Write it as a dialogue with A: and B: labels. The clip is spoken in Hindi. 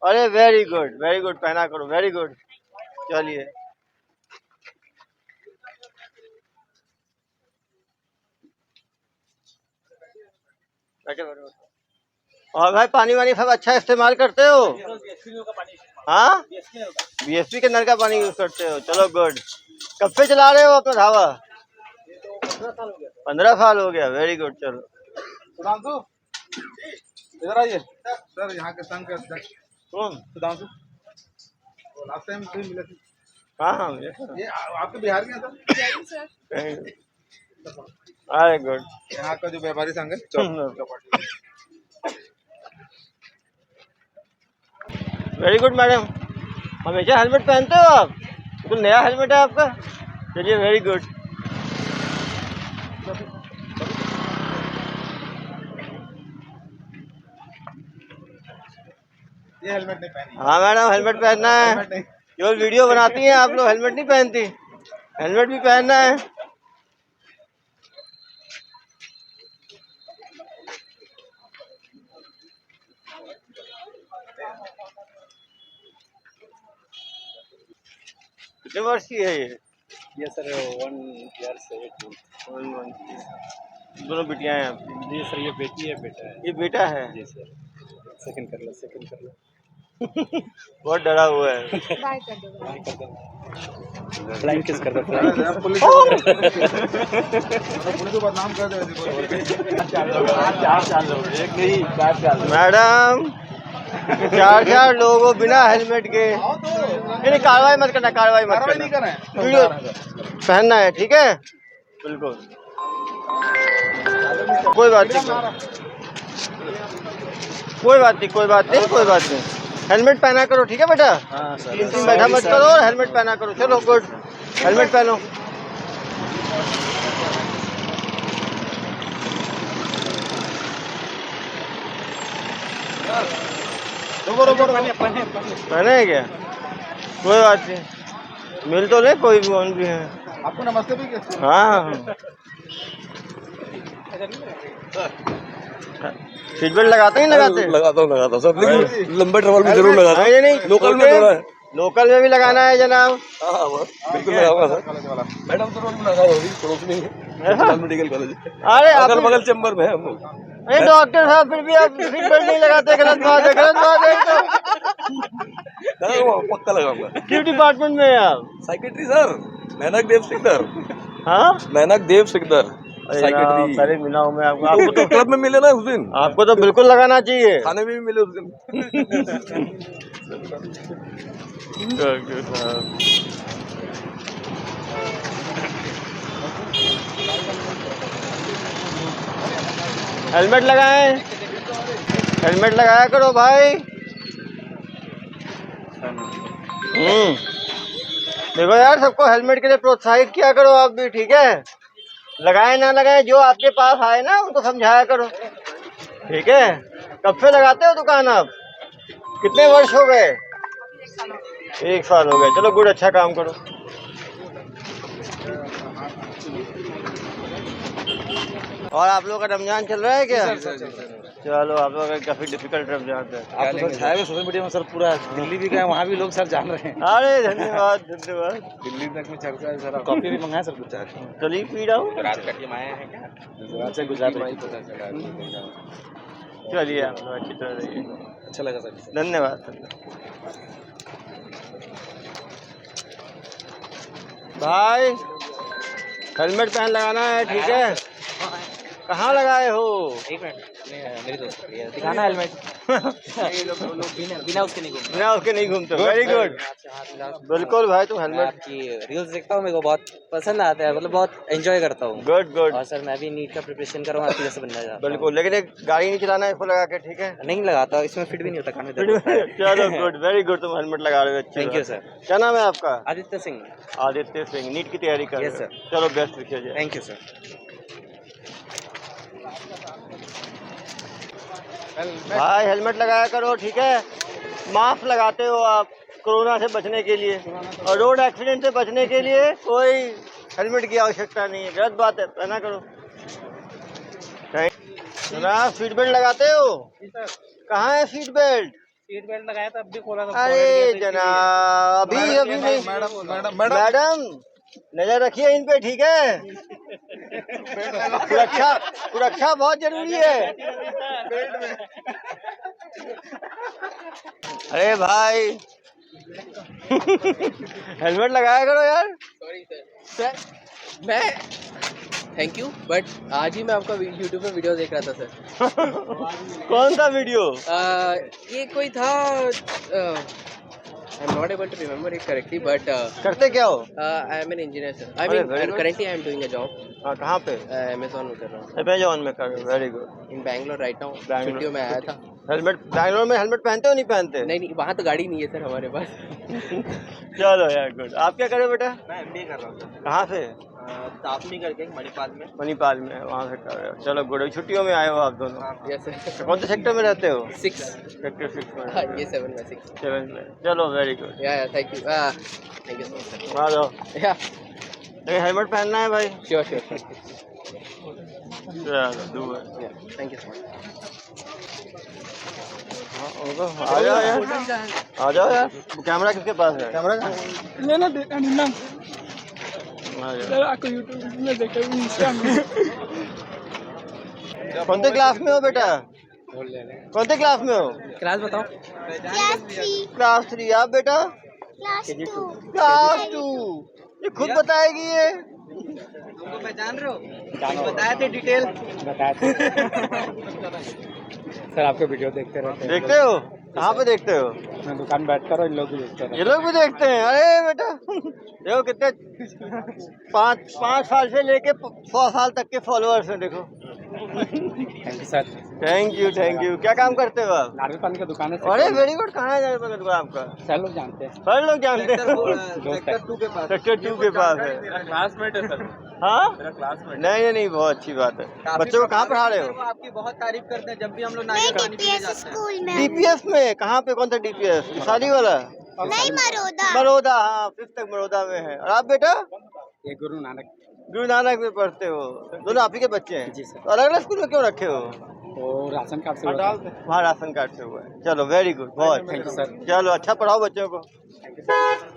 A: अरे वेरी गुड, पहना करो, वेरी गुड। चलिए बैठे बैठे। और भाई पानी वानी सब अच्छा इस्तेमाल करते हो? हाँ, बीएसपी के नल का पानी यूज करते हो, चलो गुड। कब से चला रहे हो अपना ढाबा? 15 साल हो गया, वेरी गुड। चलो
B: इधर आइए सर, यहाँ के संघ के अध्यक्ष
A: कौन?
B: सुधांशु, लास्ट टाइम भी मिले थे।
A: हाँ
B: ये आपके बिहार में है सर?
A: अरे गुड।
B: यहाँ का जो व्यापारी संघ है चौपाटी।
A: Very good madam. हमेशा हेलमेट पहनते हो आप? बिल्कुल नया हेलमेट है आपका। चलिए वेरी गुड।
B: ये हेलमेट नहीं पहनी?
A: हाँ मैडम, हेलमेट पहनना है। केवल वीडियो बनाती हैं आप लोग, हेलमेट नहीं पहनती। हेलमेट भी पहनना है। कितने वर्ष की है ये
C: सर 1 ईयर से 8 मंथ।
A: दोनों बिटियां हैं आपकी?
C: जी सर, ये बेटी है, बेटा है।
A: ये बेटा है?
C: जी सर। सेकंड कर लो।
A: बहुत डरा हुआ है।
C: बाय कर दो। फ्लाइंग किस कर दो।
B: पुलिस को बदनाम कर दे।
A: एक नहीं, 4 मैडम, 4 लोगों बिना हेलमेट के। नहीं, कार्रवाई मत करना, कार्रवाई नहीं करना। वीडियो पहनना है, ठीक है? बिल्कुल, कोई बात नहीं। हेलमेट पहना करो, ठीक है बेटा?
C: हाँ सर।
A: 3 बैठा मत करो और हेलमेट पहना करो। चलो गुड, हेलमेट पहनो। पहने है क्या? कोई बात नहीं, मिल तो ले, कोई भी कौन भी है।
B: आपको नमस्ते भी किया?
A: हाँ, सीट बेल्ट लगाते ही लगाते?
D: लगाता हूँ सर, लेकिन लंबे ट्रैवल में जरूर लगाता हूँ।
A: नहीं,
D: लोकल में थोड़ा है।
A: लोकल में भी लगाना है जनाब।
D: हाँ बिल्कुल लगाऊंगा सर। मैडम तो रोज लगा होगी, पड़ोस में ही है, मेडिकल कॉलेज।
A: अरे
D: अगल बगल चैम्बर में है हम लोग।
A: अरे डॉक्टर साहब, फिर भी आप सीट बेल्ट नहीं लगाते, गलत बात है।
D: पक्का लगाऊंगा।
A: किस डिपार्टमेंट में है आप?
D: साइकेट्री सर, नैनक देव सिकदर।
A: हाँ,
D: नैनक देव सिकदर साइकेट्री।
A: पहले मिला हूँ मैं आपको
D: तो क्लब में मिले ना उस दिन।
A: आपको तो बिल्कुल लगाना चाहिए।
D: थाने में भी मिले उस दिन।
A: हेलमेट लगाएं, हेलमेट लगाया करो भाई। देखो यार, सबको हेलमेट के लिए प्रोत्साहित किया करो आप भी, ठीक है? लगाए ना लगाए, जो आपके पास आए ना उनको समझाया करो, ठीक है? कब से लगाते हो दुकान आप? कितने वर्ष हो गए? 1 साल हो गए। चलो गुड, अच्छा काम करो। और आप लोगों का रमजान चल रहा है क्या? चलो, आप लोगों का काफी डिफिकल्ट रमजान है।
C: आप तो छाए हुए सोशल मीडिया में सर, पूरा दिल्ली भी गए, वहाँ भी लोग सर जान रहे हैं।
A: अरे धन्यवाद।
C: दिल्ली तक में चर्चा है सर। कॉफी भी मंगाए सर कुछ?
A: चलिए पी रहा हूँ।
C: रात का टीम आया है क्या? अच्छा, गुजरात में पता चला।
A: चलिए आप लोग अच्छी तरह रहिए।
C: अच्छा लगा सर,
A: धन्यवाद। भाई हेलमेट पहन लगाना है, ठीक है? कहाँ लगाए हो?
C: एक मिनट, मेरी दोस्त दिखाना हेलमेट। बिना उसके नहीं घूमते।
A: वेरी गुड, बिल्कुल भाई, तुम हेलमेट।
C: आपकी रील्स देखता हूँ, मेरे को बहुत पसंद आता है, मतलब बहुत एंजॉय करता हूँ।
A: गुड।
C: और सर मैं भी नीट का प्रिपरेशन कर रहा हूँ, आपकी जैसे बनना चाहता हूँ।
A: बिल्कुल, लेकिन एक गाड़ी नहीं चलाना है इसको लगा के, ठीक है?
C: नहीं लगाता, इसमें फिट भी नहीं होता, कान में दर्द होता है।
A: चलो गुड, वेरी गुड, तुम हेलमेट लगा रहे हो, अच्छी
C: थैंक यू
A: बात है।
C: सर।
A: क्या नाम है आपका?
C: आदित्य सिंह।
A: आदित्य सिंह, नीट की तैयारी कर रहे हो?
C: Yes sir.
A: चलो बेस्ट विशेष है।
C: Thank you sir.
A: भाई हेलमेट लगाया करो, ठीक है? मास्क लगाते हो आप कोरोना से बचने के लिए, और रोड एक्सीडेंट से बचने के लिए कोई हेलमेट की आवश्यकता नहीं है। गलत बात है, पहना करो। जनाब सीट बेल्ट लगाते हो? कहाँ है सीट बेल्ट?
C: सीट बेल्ट लगाया था, अब भी खोला था।
A: अरे जनाब अभी अभी नहीं। मैडम नजर रखिए इन पे, ठीक है? सुरक्षा सुरक्षा बहुत जरूरी है। अरे भाई हेलमेट लगाया करो यार।
C: Sorry sir. सर मैं थैंक यू, बट आज ही मैं आपका यूट्यूब पे वीडियो देख रहा था सर।
A: कौन सा वीडियो?
C: ये कोई था, I am not able to remember it correctly, but
A: करते क्या हो?
C: I am an engineer sir. I
A: अरे,
C: mean
A: very good.
C: Currently I am doing a job
A: हाँ कहाँ पे?
C: अमेज़न में कर रहा हूँ
A: अमेज़न में कर। Very good.
C: In Bangalore right now.
A: Bangalore.
C: छुट्टियों में आया था।
A: हेलमेट बैंगलोर में हेलमेट पहनते हो नहीं पहनते?
C: नहीं वहाँ तो गाड़ी नहीं है सर हमारे पास।
A: चलो यार गुड। आप क्या करे बेटा?
C: मैं MBA कर रहा हूँ।
A: कहाँ से?
C: तापनी करके मणिपाल में।
A: मणिपाल में, वहाँ से कर रहे हो। चलो गुड। छुट्टियों में आए हो आप दोनों?
C: Yes sir.
A: कौन से सेक्टर में रहते हो?
C: 6।
A: सेक्टर 6 में।
C: हाँ ये 7 में 6।
A: 7 में। चलो वेरी गुड।
C: या thank you so much sir.
A: आ जाओ।
C: या
A: लेकिन हेलमेट पहनना है भाई।
C: Sure sure.
A: चलो do it।
C: Thank you so much.
A: आ जाओ यार, आ जाओ यार। कैमरा किसके पास है? कैमरा
B: लेना देखा नहीं ना
A: आ जाओ।
B: सर, आपको यूट्यूब में देखा भी इंस्टा में।
A: कौन से क्लास में हो बेटा? कौन से क्लास में हो?
C: क्लास बताओ।
A: क्लास 3। आप बेटा? क्लास 2। ये खुद बताएगी ये?
C: तुमको पहचान रहे हो? बताए थे डिटेल।
B: बताया सर, आपके वीडियो देखते रहते हैं।
A: देखते हो? कहाँ पे देखते हो?
B: मैं दुकान बैठ कर इन लोग भी देखते हैं।
A: ये लोग भी देखते हैं? अरे बेटा देखो कितने 5 साल से लेके 100 साल तक के फॉलोअर्स हैं। देखो।
B: Thank you sir.
A: Thank you. क्या काम करते हो आप?
B: नारियल पानी की दुकान है।
A: अरे वेरी गुड। कहाँ है जाने दुकान आपका?
B: सर लोग जानते हैं।
A: सर लोग जानते हैं।
C: सेक्टर 2 के पास।
A: सेक्टर 2 के पास है।
C: क्लासमेट है सर।
A: हाँ
C: मेरा क्लासमेट।
A: नहीं बहुत अच्छी बात है। बच्चों को कहाँ पढ़ा रहे हो?
C: आपकी बहुत तारीफ करते हैं जब भी हम लोग नारियल पानी पीने जाते हैं।
A: डीपीएस में? कहाँ पे? कौन सा डीपीएस? शादी वाला?
E: नहीं, मरोदा।
A: बड़ौदा। हाँ 5th तक बड़ौदा में है। और आप बेटा?
B: ये गुरु नानक।
A: गुरु नानक में पढ़ते हो? दोनों आप ही के बच्चे हैं?
B: जी सर।
A: तो अलग अलग स्कूल में क्यों रखे हो?
B: वो राशन कार्ड से हुआ था।
A: वहाँ राशन कार्ड से हुआ है। चलो वेरी गुड। बहुत
B: थैंक यू सर।
A: चलो अच्छा पढ़ाओ बच्चों को।
B: Thank you sir.